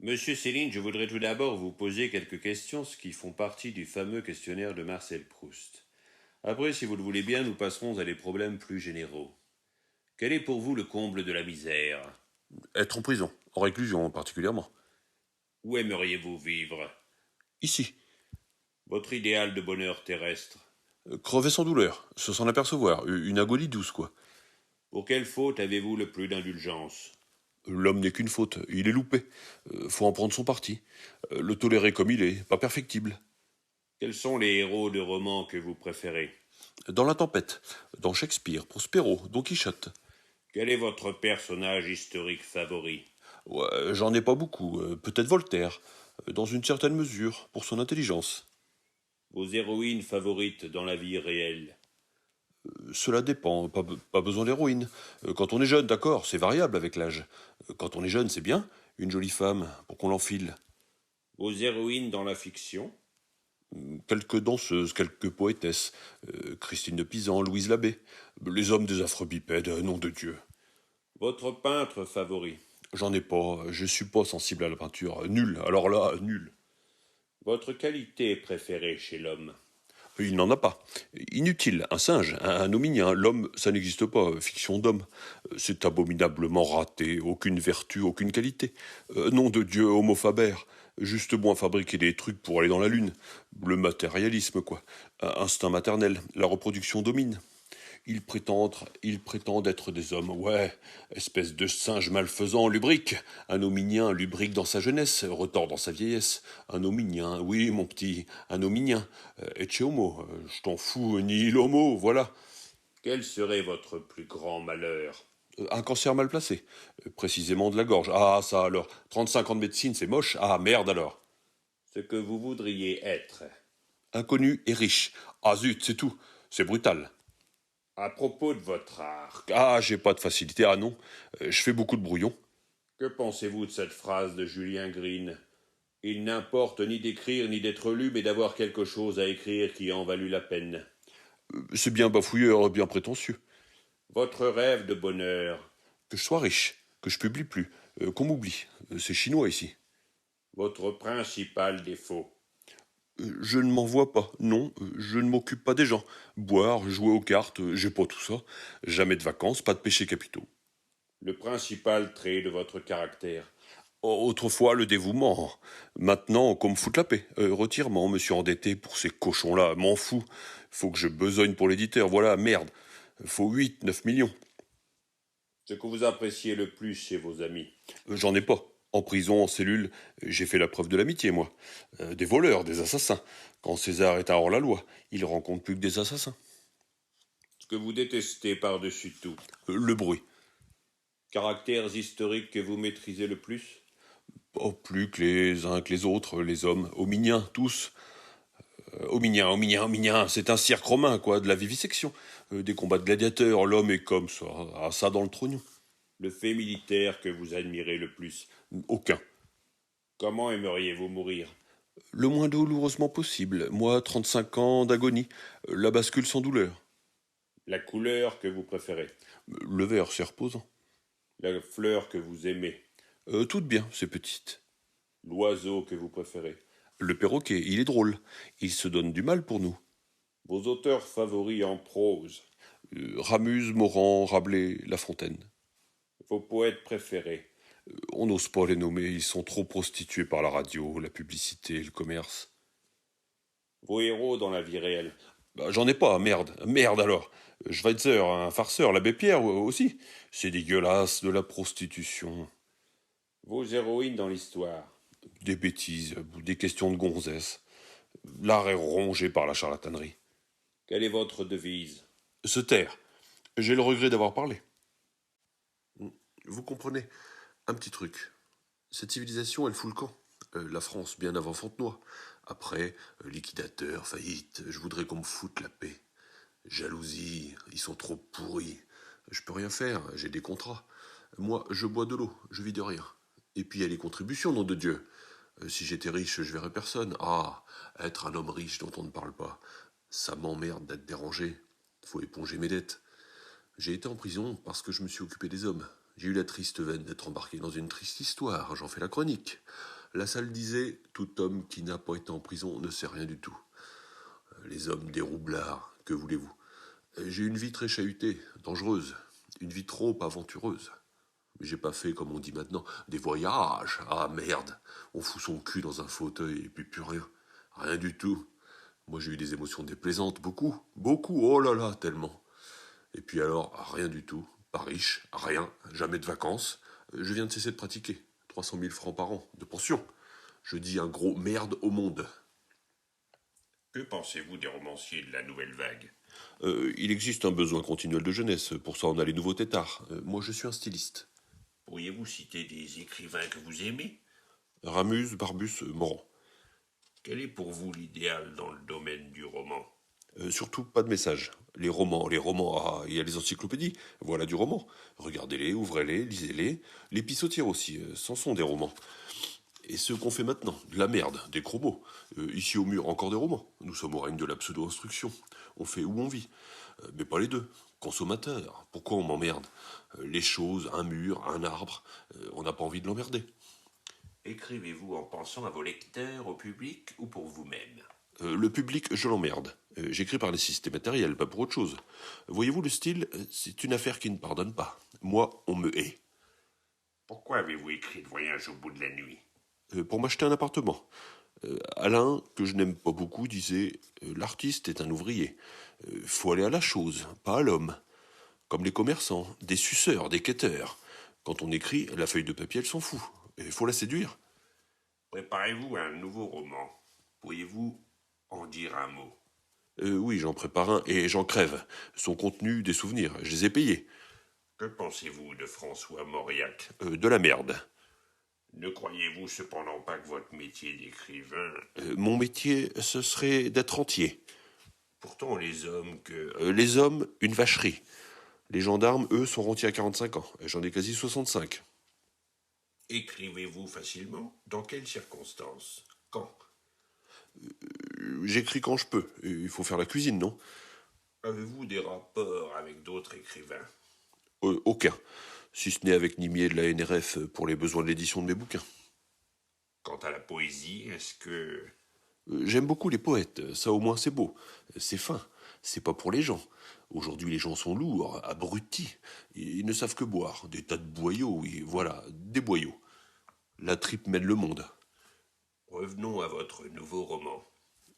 Monsieur Céline, je voudrais tout d'abord vous poser quelques questions qui font partie du fameux questionnaire de Marcel Proust. Après, si vous le voulez bien, nous passerons à des problèmes plus généraux. Quel est pour vous le comble de la misère? Être en prison, en réclusion particulièrement. Où aimeriez-vous vivre? Ici, Votre idéal de bonheur terrestre? crever sans douleur, se s'en apercevoir, une agonie douce quoi. Pour quelle faute avez-vous le plus d'indulgence? L'homme n'est qu'une faute, il est loupé. Faut en prendre son parti. Le tolérer comme il est, pas perfectible. Quels sont les héros de romans que vous préférez? Dans La Tempête, dans Shakespeare, Prospero, Don Quichotte. Quel est votre personnage historique favori? Ouais, j'en ai pas beaucoup, peut-être Voltaire, dans une certaine mesure, pour son intelligence. Vos héroïnes favorites dans la vie réelle? Cela dépend, pas besoin d'héroïne. Quand on est jeune, d'accord, c'est variable avec l'âge. Quand on est jeune, c'est bien, une jolie femme, pour qu'on l'enfile. Vos héroïnes dans la fiction? Quelques danseuses, quelques poétesses, Christine de Pisan, Louise Labbé, les hommes des affreux bipèdes, nom de Dieu. Votre peintre favori? J'en ai pas, je suis pas sensible à la peinture, nul, alors là, nul. Votre qualité préférée chez l'homme? Il n'en a pas. Inutile, un singe, un hominien, l'homme, ça n'existe pas, fiction d'homme. C'est abominablement raté, aucune vertu, aucune qualité. Nom de Dieu, homo faber, juste moins fabriquer des trucs pour aller dans la lune. Le matérialisme, quoi. Instinct maternel, la reproduction domine. Ils prétendent être des hommes, ouais, espèce de singe malfaisant, lubrique. Un hominien, lubrique dans sa jeunesse, retort dans sa vieillesse. Un hominien, oui, mon petit, un hominien. Ecce homo, je t'en fous, ni l'homo, voilà. Quel serait votre plus grand malheur? Un cancer mal placé, précisément de la gorge. Ah, ça alors, 35 ans de médecine, c'est moche. Ah, merde alors. Ce que vous voudriez être. Inconnu et riche. Ah zut, c'est tout. C'est brutal. À propos de votre art, Ah, j'ai pas de facilité, ah non. Je fais beaucoup de brouillon. que pensez-vous de cette phrase de Julien Green? Il n'importe ni d'écrire ni d'être lu, mais d'avoir quelque chose à écrire qui en valut la peine. C'est bien bafouilleur, bien prétentieux. Votre rêve de bonheur, Que je sois riche, que je publie plus, qu'on m'oublie. C'est chinois ici. votre principal défaut. Je ne m'en vois pas, non, je ne m'occupe pas des gens. Boire, jouer aux cartes, j'ai pas tout ça. Jamais de vacances, pas de péchés capitaux. Le principal trait de votre caractère. Autrefois, le dévouement. Maintenant, qu'on me foute la paix. Retirement, me suis endetté pour ces cochons-là, m'en fous. Faut que je besogne pour l'éditeur, voilà, merde. Faut 8, 9 millions. Ce que vous appréciez le plus chez vos amis. J'en ai pas. En prison, en cellule, j'ai fait la preuve de l'amitié, moi. Des voleurs, des assassins. Quand César est un hors-la-loi, il rencontre plus que des assassins. Ce que vous détestez par-dessus tout. Le bruit. Caractères historiques que vous maîtrisez le plus. Pas plus que les uns que les autres, les hommes, hominiens, tous. Hominien, c'est un cirque romain, quoi, de la vivisection. Des combats de gladiateurs, l'homme est comme ça, ah, ça dans le trognon. Le fait militaire que vous admirez le plus. Aucun. Comment aimeriez-vous mourir? Le moins douloureusement possible. Moi, 35 ans d'agonie. La bascule sans douleur. La couleur que vous préférez. Le verre, c'est reposant. La fleur que vous aimez. Toutes bien, ces petites. L'oiseau que vous préférez. Le perroquet, il est drôle. Il se donne du mal pour nous. Vos auteurs favoris en prose. Ramuse, Morand, Rabelais, La Fontaine. Vos poètes préférés. On n'ose pas les nommer, ils sont trop prostitués par la radio, la publicité, le commerce. Vos héros dans la vie réelle. Bah, j'en ai pas, merde alors. Schweitzer, un farceur, l'abbé Pierre aussi. C'est dégueulasse, de la prostitution. Vos héroïnes dans l'histoire. Des bêtises, des questions de gonzesse. L'art est rongé par la charlatanerie. Quelle est votre devise? Se taire. J'ai le regret d'avoir parlé. Vous comprenez, un petit truc. Cette civilisation, elle fout le camp. La France, bien avant Fontenoy. Après, liquidateur, faillite, je voudrais qu'on me foute la paix. Jalousie, ils sont trop pourris. Je peux rien faire, j'ai des contrats. Moi, je bois de l'eau, je vis de rien. Et puis il y a les contributions, nom de Dieu. Si j'étais riche, je verrais personne. Ah, être un homme riche dont on ne parle pas. Ça m'emmerde d'être dérangé. Faut éponger mes dettes. J'ai été en prison parce que je me suis occupé des hommes. J'ai eu la triste veine d'être embarqué dans une triste histoire, j'en fais la chronique. La salle disait « Tout homme qui n'a pas été en prison ne sait rien du tout. Les hommes déroublards, que voulez-vous? J'ai une vie très chahutée, dangereuse, une vie trop aventureuse. Mais j'ai pas fait, comme on dit maintenant, des voyages. Ah merde, on fout son cul dans un fauteuil et puis plus rien. Rien du tout. Moi j'ai eu des émotions déplaisantes, beaucoup, beaucoup, oh là là, tellement. Et puis alors, rien du tout, pas riche, rien, jamais de vacances. Je viens de cesser de pratiquer, 300 000 francs par an, de pension. Je dis un gros merde au monde. Que pensez-vous des romanciers de la nouvelle vague? Il existe un besoin continuel de jeunesse, pour ça on a les nouveaux têtards. Moi je suis un styliste. Pourriez-vous citer des écrivains que vous aimez? Ramuse, Barbus, Morand. Quel est pour vous l'idéal dans le domaine du roman? Surtout pas de message. Les romans, ah, il y a les encyclopédies, voilà du roman. Regardez-les, ouvrez-les, lisez-les. Les pissotières aussi, c'en sont des romans. Et ceux qu'on fait maintenant, de la merde, des gros mots. Ici au mur, encore des romans. Nous sommes au règne de la pseudo-instruction. On fait où on vit. Mais pas les deux. Consommateurs, pourquoi on m'emmerde? Les choses, un mur, un arbre, on n'a pas envie de l'emmerder. Écrivez-vous en pensant à vos lecteurs, au public ou pour vous-même? Le public, je l'emmerde. J'écris par nécessité matérielle, pas pour autre chose. Voyez-vous, le style, c'est une affaire qui ne pardonne pas. Moi, on me hait. Pourquoi avez-vous écrit le voyage au bout de la nuit? Pour m'acheter un appartement. Alain, que je n'aime pas beaucoup, disait l'artiste est un ouvrier. Faut aller à la chose, pas à l'homme. Comme les commerçants, des suceurs, des quêteurs. Quand on écrit, la feuille de papier, elle s'en fout. Il faut la séduire. Préparez-vous à un nouveau roman. Pourriez-vous en dire un mot? Oui, j'en prépare un et j'en crève. Son contenu, des souvenirs, je les ai payés. Que pensez-vous de François Mauriac? De la merde. Ne croyez-vous cependant pas que votre métier d'écrivain... Mon métier, ce serait d'être entier. Pourtant, les hommes que... Les hommes, une vacherie. Les gendarmes, eux, sont rentiers à 45 ans. J'en ai quasi 65. Écrivez-vous facilement? Dans quelles circonstances? Quand? J'écris quand je peux. Il faut faire la cuisine, non? Avez-vous des rapports avec d'autres écrivains? Aucun. Si ce n'est avec Nimier de la NRF pour les besoins de l'édition de mes bouquins. Quant à la poésie, est-ce que... J'aime beaucoup les poètes, ça au moins c'est beau. C'est fin, c'est pas pour les gens. Aujourd'hui les gens sont lourds, abrutis. Ils ne savent que boire. Des tas de boyaux, oui, voilà, des boyaux. La tripe mène le monde. Revenons à votre nouveau roman.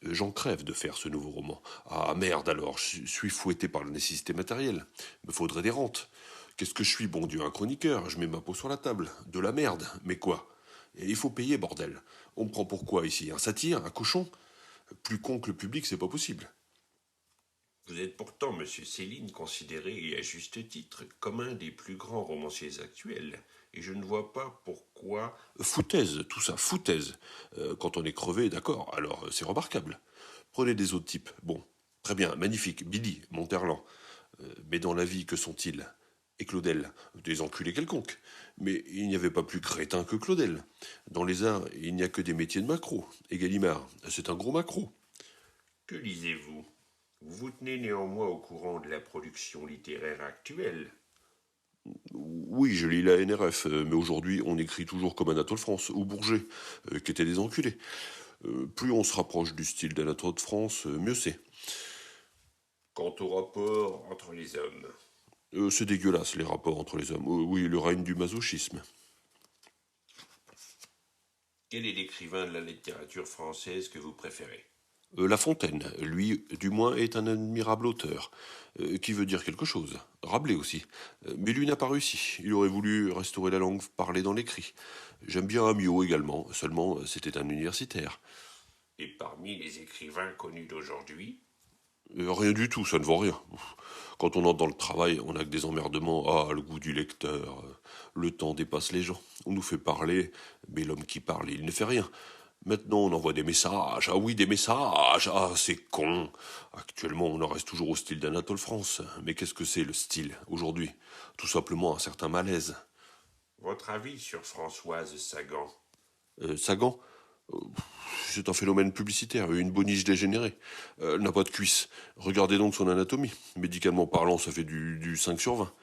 J'en crève de faire ce nouveau roman. Ah merde alors, je suis fouetté par la nécessité matérielle. Me faudrait des rentes. Qu'est-ce que je suis, bon Dieu, un chroniqueur? Je mets ma peau sur la table. De la merde, mais quoi? Et il faut payer, bordel. On me prend pour quoi ici? Un satyre? Un cochon? Plus con que le public, c'est pas possible. Vous êtes pourtant, monsieur Céline, considéré, et à juste titre, comme un des plus grands romanciers actuels. Et je ne vois pas pourquoi... Foutaise, tout ça, foutaise. Quand on est crevé, d'accord, alors c'est remarquable. Prenez des autres types. Bon, très bien, magnifique, Billy, Monterland. Mais dans la vie, que sont-ils? Et Claudel, des enculés quelconques. Mais il n'y avait pas plus crétin que Claudel. Dans les arts, il n'y a que des métiers de macro. Et Gallimard, c'est un gros macro. Que lisez-vous? Vous vous tenez néanmoins au courant de la production littéraire actuelle. Oui, je lis la NRF, mais aujourd'hui, on écrit toujours comme Anatole France ou Bourget, qui étaient des enculés. Plus on se rapproche du style d'Anatole France, mieux c'est. Quant au rapport entre les hommes, C'est dégueulasse, les rapports entre les hommes. Oui, le règne du masochisme. quel est l'écrivain de la littérature française que vous préférez? La Fontaine, lui, du moins, est un admirable auteur, qui veut dire quelque chose. Rabelais aussi. Mais lui n'a pas réussi. Il aurait voulu restaurer la langue parlée dans l'écrit. J'aime bien Amiot également, seulement c'était un universitaire. Et parmi les écrivains connus d'aujourd'hui, Rien du tout, ça ne vaut rien. Quand on entre dans le travail, on n'a que des emmerdements. Ah, le goût du lecteur. Le temps dépasse les gens. On nous fait parler, mais l'homme qui parle, il ne fait rien. Maintenant, on envoie des messages. Ah oui, des messages. Ah, c'est con. Actuellement, on en reste toujours au style d'Anatole France. Mais qu'est-ce que c'est le style aujourd'hui? Tout simplement un certain malaise. votre avis sur Françoise Sagan? Sagan, euh, c'est un phénomène publicitaire, une boniche dégénérée. Elle n'a pas de cuisse. Regardez donc son anatomie. Médicalement parlant, ça fait du 5 sur 20.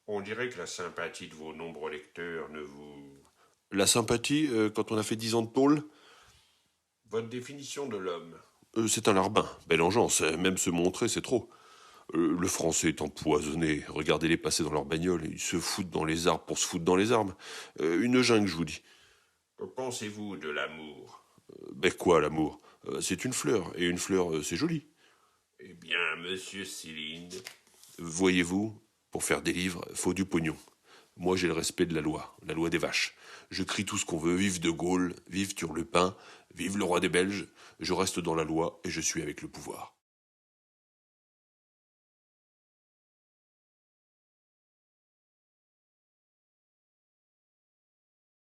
On dirait que la sympathie de vos nombreux lecteurs ne vous... La sympathie, quand on a fait 10 ans de tôle. Votre définition de l'homme? C'est un larbin, belle engeance, même se montrer, c'est trop. Le français est empoisonné, regardez-les passer dans leur bagnole, ils se foutent dans les arbres pour se foutre dans les arbres. Une jungle, je vous dis. Que pensez-vous de l'amour? Ben quoi, l'amour? C'est une fleur, et une fleur, c'est joli. Eh bien, monsieur Céline. Voyez-vous, pour faire des livres, faut du pognon. Moi, j'ai le respect de la loi des vaches. Je crie tout ce qu'on veut, vive De Gaulle, vive Turlupin, vive le roi des Belges. Je reste dans la loi et je suis avec le pouvoir.